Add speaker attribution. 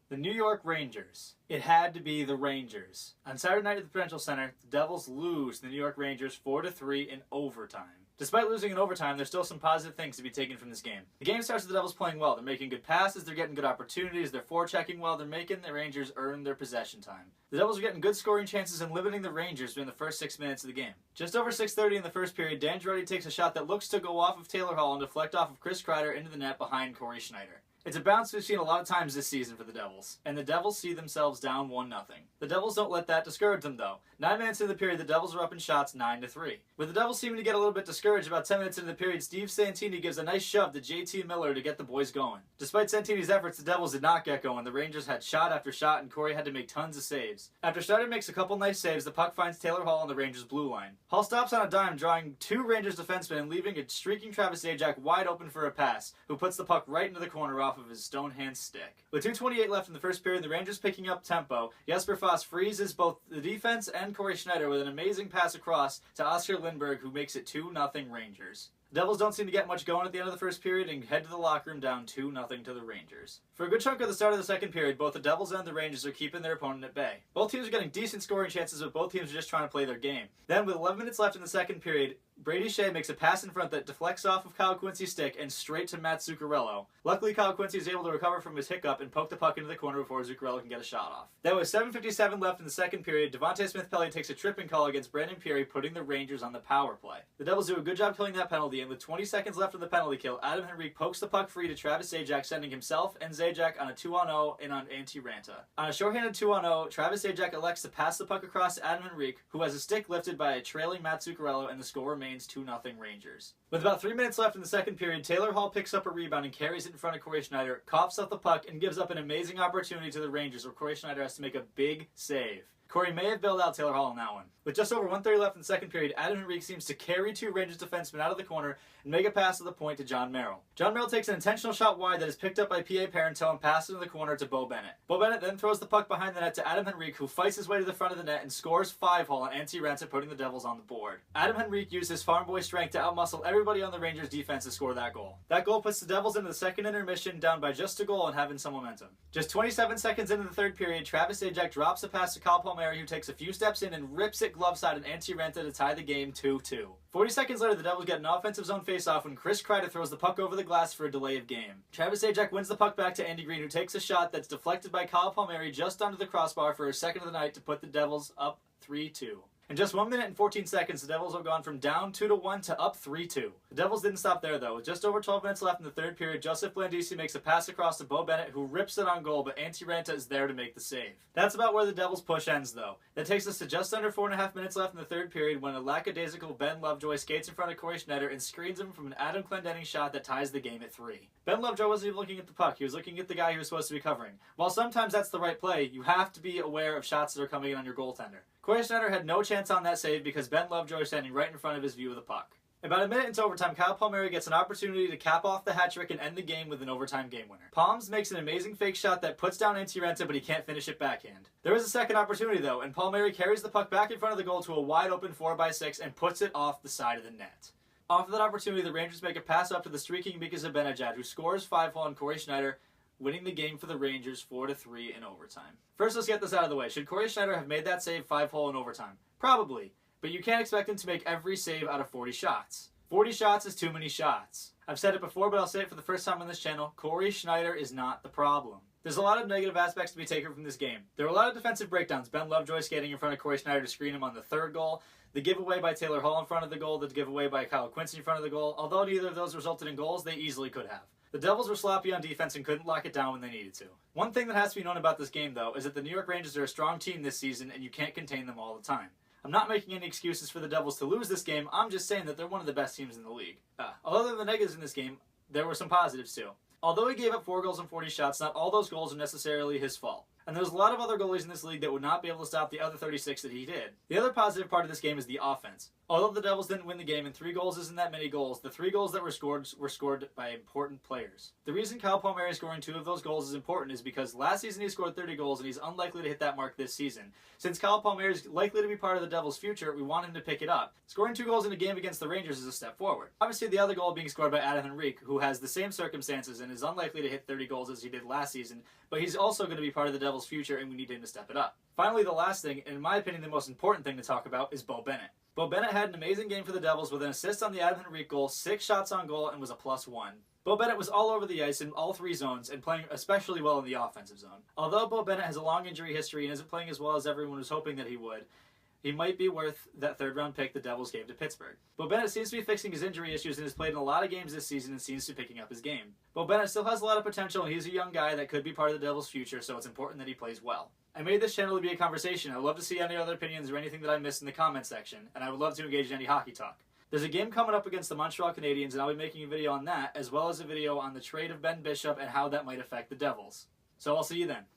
Speaker 1: The New York Rangers. It had to be the Rangers. On Saturday night at the Prudential Center, the Devils lose to the New York Rangers 4-3 in overtime. Despite losing in overtime, there's still some positive things to be taken from this game. The game starts with the Devils playing well. They're making good passes, they're getting good opportunities, they're forechecking well, they're making the Rangers earn their possession time. The Devils are getting good scoring chances and limiting the Rangers during the first 6 minutes of the game. Just over 6:30 in the first period, Dan Girardi takes a shot that looks to go off of Taylor Hall and deflect off of Chris Kreider into the net behind Corey Schneider. It's a bounce we've seen a lot of times this season for the Devils, and the Devils see themselves down 1-0. The Devils don't let that discourage them, though. 9 minutes into the period, the Devils are up in shots 9-3. With the Devils seeming to get a little bit discouraged, about 10 minutes into the period, Steve Santini gives a nice shove to JT Miller to get the boys going. Despite Santini's efforts, the Devils did not get going. The Rangers had shot after shot, and Corey had to make tons of saves. After Schneider makes a couple nice saves, the puck finds Taylor Hall on the Rangers' blue line. Hall stops on a dime, drawing 2 Rangers defensemen and leaving a streaking Travis Zajac wide open for a pass, who puts the puck right into the corner off of his stone hand stick. With 2:28 left in the first period, the Rangers picking up tempo. Jesper Foss freezes both the defense and Corey Schneider with an amazing pass across to Oscar Lindberg, who makes it 2-0 Rangers. The Devils don't seem to get much going at the end of the first period and head to the locker room down 2-0 to the Rangers. For a good chunk of the start of the second period, both the Devils and the Rangers are keeping their opponent at bay. Both teams are getting decent scoring chances, but both teams are just trying to play their game. Then, with 11 minutes left in the second period, Brady Shea makes a pass in front that deflects off of Kyle Quincy's stick and straight to Matt Zuccarello. Luckily, Kyle Quincy is able to recover from his hiccup and poke the puck into the corner before Zuccarello can get a shot off. Then, with 7:57 left in the second period, Devontae Smith-Pelly takes a tripping call against Brandon Peary, putting the Rangers on the power play. The Devils do a good job killing that penalty, and with 20 seconds left in the penalty kill, Adam Henrique pokes the puck free to Travis Zajac, sending himself and Zajac on a 2-on-0 in on Antti Raanta. On a shorthanded 2-on-0, Travis Zajac elects to pass the puck across to Adam Henrique, who has a stick lifted by a trailing Matt Zuccarello, and the score remains 2-0 Rangers. With about 3 minutes left in the second period, Taylor Hall picks up a rebound and carries it in front of Corey Schneider, coughs up the puck, and gives up an amazing opportunity to the Rangers where Corey Schneider has to make a big save. Corey may have bailed out Taylor Hall on that one. With just over 1:30 left in the second period, Adam Henrique seems to carry 2 Rangers defensemen out of the corner and make a pass to the point to John Merrill. John Merrill takes an intentional shot wide that is picked up by P.A. Parenteau and passes in the corner to Beau Bennett. Beau Bennett then throws the puck behind the net to Adam Henrique, who fights his way to the front of the net and scores 5-hole on Antti Raanta, putting the Devils on the board. Adam Henrique used his farm boy strength to outmuscle everybody on the Rangers defense to score that goal. That goal puts the Devils into the second intermission down by just a goal and having some momentum. Just 27 seconds into the third period, Travis Zajac drops a pass to Kyle Palmieri, who takes a few steps in and rips it glove side on Antti Raanta to tie the game 2-2. 40 seconds later, the Devils get an offensive zone face-off when Chris Kreider throws the puck over the glass for a delay of game. Travis Zajac wins the puck back to Andy Green, who takes a shot that's deflected by Kyle Palmieri just onto the crossbar for his second of the night to put the Devils up 3-2. In just 1 minute and 14 seconds, the Devils have gone from down 2-1 to up 3-2. The Devils didn't stop there, though. With just over 12 minutes left in the third period, Joseph Blandisi makes a pass across to Beau Bennett, who rips it on goal, but Antti Raanta is there to make the save. That's about where the Devils' push ends, though. That takes us to just under 4.5 minutes left in the third period when a lackadaisical Ben Lovejoy skates in front of Corey Schneider and screens him from an Adam Clendenning shot that ties the game at 3. Ben Lovejoy wasn't even looking at the puck. He was looking at the guy he was supposed to be covering. While sometimes that's the right play, you have to be aware of shots that are coming in on your goaltender. Corey Schneider had no chance on that save because Ben Lovejoy was standing right in front of his view of the puck. About a minute into overtime, Kyle Palmieri gets an opportunity to cap off the hat trick and end the game with an overtime game winner. Palms makes an amazing fake shot that puts down Antti Raanta, but he can't finish it backhand. There is a second opportunity, though, and Palmieri carries the puck back in front of the goal to a wide-open 4x6 and puts it off the side of the net. Off of that opportunity, the Rangers make a pass up to the streaking Mika Zibanejad, who scores 5-hole on Corey Schneider, winning the game for the Rangers 4-3 in overtime. First, let's get this out of the way. Should Corey Schneider have made that save 5-hole in overtime? Probably, but you can't expect him to make every save out of 40 shots. 40 shots is too many shots. I've said it before, but I'll say it for the first time on this channel. Corey Schneider is not the problem. There's a lot of negative aspects to be taken from this game. There were a lot of defensive breakdowns. Ben Lovejoy skating in front of Corey Schneider to screen him on the third goal. The giveaway by Taylor Hall in front of the goal. The giveaway by Kyle Quincy in front of the goal. Although neither of those resulted in goals, they easily could have. The Devils were sloppy on defense and couldn't lock it down when they needed to. One thing that has to be known about this game, though, is that the New York Rangers are a strong team this season and you can't contain them all the time. I'm not making any excuses for the Devils to lose this game, I'm just saying that they're one of the best teams in the league. Other than the negatives in this game, there were some positives too. Although he gave up 4 goals and 40 shots, not all those goals are necessarily his fault. And there's a lot of other goalies in this league that would not be able to stop the other 36 that he did. The other positive part of this game is the offense. Although the Devils didn't win the game and 3 goals isn't that many goals, the 3 goals that were scored by important players. The reason Kyle Palmieri scoring 2 of those goals is important is because last season he scored 30 goals and he's unlikely to hit that mark this season. Since Kyle Palmieri is likely to be part of the Devils' future, we want him to pick it up. Scoring 2 goals in a game against the Rangers is a step forward. Obviously, the other goal being scored by Adam Henrique, who has the same circumstances and is unlikely to hit 30 goals as he did last season, but he's also going to be part of the Devils' future and we need him to step it up. Finally, the last thing, and in my opinion the most important thing to talk about, is Beau Bennett. Beau Bennett had an amazing game for the Devils with an assist on the Adam Henrique goal, 6 shots on goal, and was a +1. Beau Bennett was all over the ice in all 3 zones and playing especially well in the offensive zone. Although Beau Bennett has a long injury history and isn't playing as well as everyone was hoping that he would, he might be worth that 3rd-round pick the Devils gave to Pittsburgh. Beau Bennett seems to be fixing his injury issues and has played in a lot of games this season and seems to be picking up his game. Beau Bennett still has a lot of potential and he's a young guy that could be part of the Devils' future, so it's important that he plays well. I made this channel to be a conversation. I would love to see any other opinions or anything that I missed in the comment section, and I would love to engage in any hockey talk. There's a game coming up against the Montreal Canadiens, and I'll be making a video on that, as well as a video on the trade of Ben Bishop and how that might affect the Devils. So I'll see you then.